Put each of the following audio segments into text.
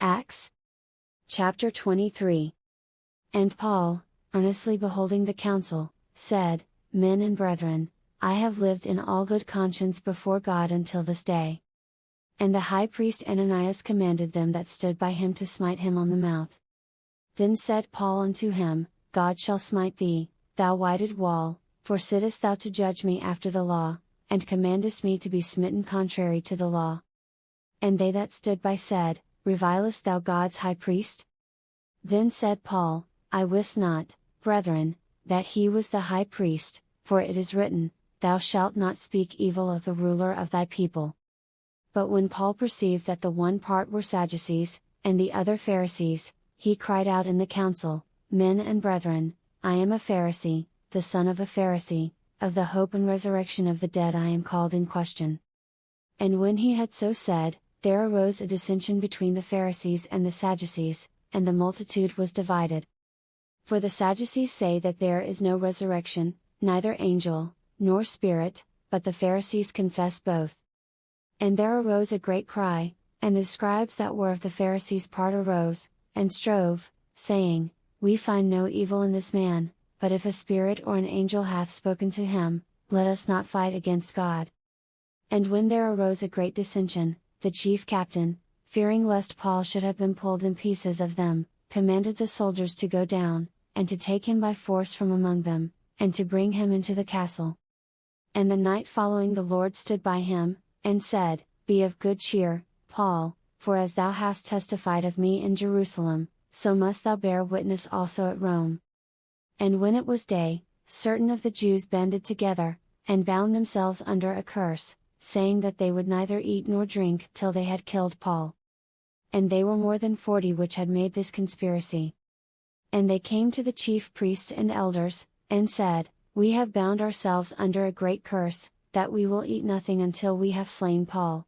Acts chapter 23. And Paul, earnestly beholding the council, said, Men and brethren, I have lived in all good conscience before God until this day. And the high priest Ananias commanded them that stood by him to smite him on the mouth. Then said Paul unto him, God shall smite thee, thou whited wall, for sittest thou to judge me after the law, and commandest me to be smitten contrary to the law? And they that stood by said, Revilest thou God's high priest? Then said Paul, I wist not, brethren, that he was the high priest, for it is written, Thou shalt not speak evil of the ruler of thy people. But when Paul perceived that the one part were Sadducees, and the other Pharisees, he cried out in the council, Men and brethren, I am a Pharisee, the son of a Pharisee, of the hope and resurrection of the dead I am called in question. And when he had so said, there arose a dissension between the Pharisees and the Sadducees, and the multitude was divided. For the Sadducees say that there is no resurrection, neither angel, nor spirit, but the Pharisees confess both. And there arose a great cry, and the scribes that were of the Pharisees' part arose, and strove, saying, We find no evil in this man, but if a spirit or an angel hath spoken to him, let us not fight against God. And when there arose a great dissension, the chief captain, fearing lest Paul should have been pulled in pieces of them, commanded the soldiers to go down, and to take him by force from among them, and to bring him into the castle. And the night following the Lord stood by him, and said, Be of good cheer, Paul, for as thou hast testified of me in Jerusalem, so must thou bear witness also at Rome. And when it was day, certain of the Jews banded together, and bound themselves under a curse, saying that they would neither eat nor drink till they had killed Paul. And they were more than 40 which had made this conspiracy. And they came to the chief priests and elders, and said, We have bound ourselves under a great curse, that we will eat nothing until we have slain Paul.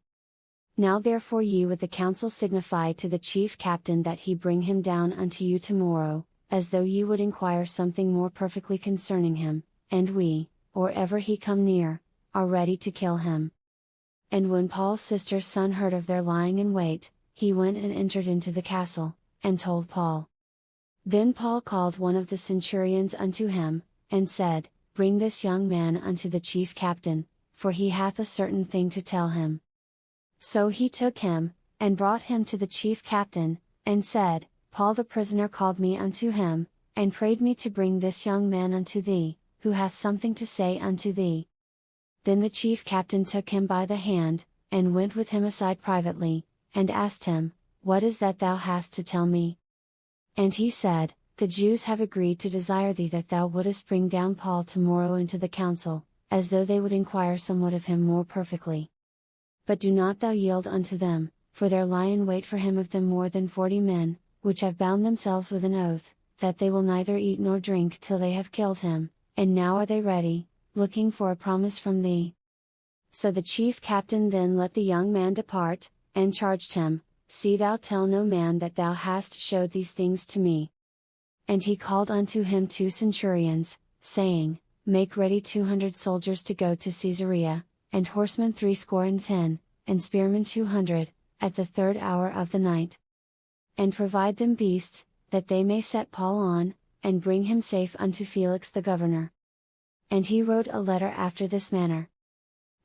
Now therefore ye with the council signify to the chief captain that he bring him down unto you tomorrow, as though ye would inquire something more perfectly concerning him, and we, or ever he come near, are ready to kill him. And when Paul's sister's son heard of their lying in wait, he went and entered into the castle, and told Paul. Then Paul called one of the centurions unto him, and said, Bring this young man unto the chief captain, for he hath a certain thing to tell him. So he took him, and brought him to the chief captain, and said, Paul the prisoner called me unto him, and prayed me to bring this young man unto thee, who hath something to say unto thee. Then the chief captain took him by the hand, and went with him aside privately, and asked him, What is that thou hast to tell me? And he said, The Jews have agreed to desire thee that thou wouldest bring down Paul tomorrow into the council, as though they would inquire somewhat of him more perfectly. But do not thou yield unto them, for there lie in wait for him of them more than 40 men, which have bound themselves with an oath, that they will neither eat nor drink till they have killed him, and now are they ready, looking for a promise from thee. So the chief captain then let the young man depart, and charged him, See thou tell no man that thou hast showed these things to me. And he called unto him 2 centurions, saying, Make ready 200 soldiers to go to Caesarea, and horsemen 70, and spearmen 200, at the 3rd hour of the night. And provide them beasts, that they may set Paul on, and bring him safe unto Felix the governor. And he wrote a letter after this manner.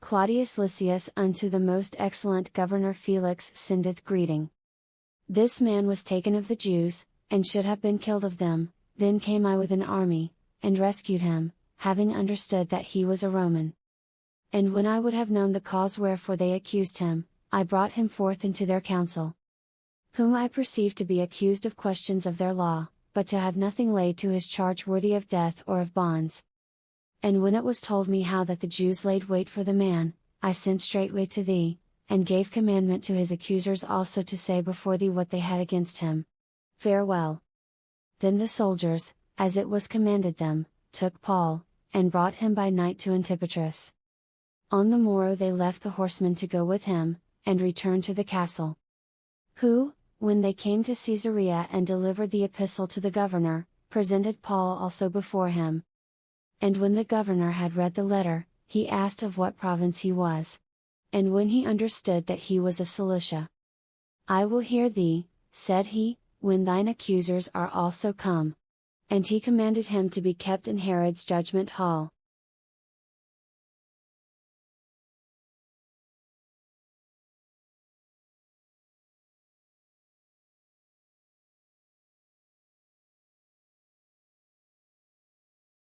Claudius Lysias unto the most excellent governor Felix sendeth greeting. This man was taken of the Jews, and should have been killed of them, then came I with an army, and rescued him, having understood that he was a Roman. And when I would have known the cause wherefore they accused him, I brought him forth into their council. Whom I perceived to be accused of questions of their law, but to have nothing laid to his charge worthy of death or of bonds. And when it was told me how that the Jews laid wait for the man, I sent straightway to thee, and gave commandment to his accusers also to say before thee what they had against him. Farewell. Then the soldiers, as it was commanded them, took Paul, and brought him by night to Antipatris. On the morrow they left the horsemen to go with him, and returned to the castle. Who, when they came to Caesarea and delivered the epistle to the governor, presented Paul also before him. And when the governor had read the letter, he asked of what province he was. And when he understood that he was of Cilicia, I will hear thee, said he, when thine accusers are also come. And he commanded him to be kept in Herod's judgment hall.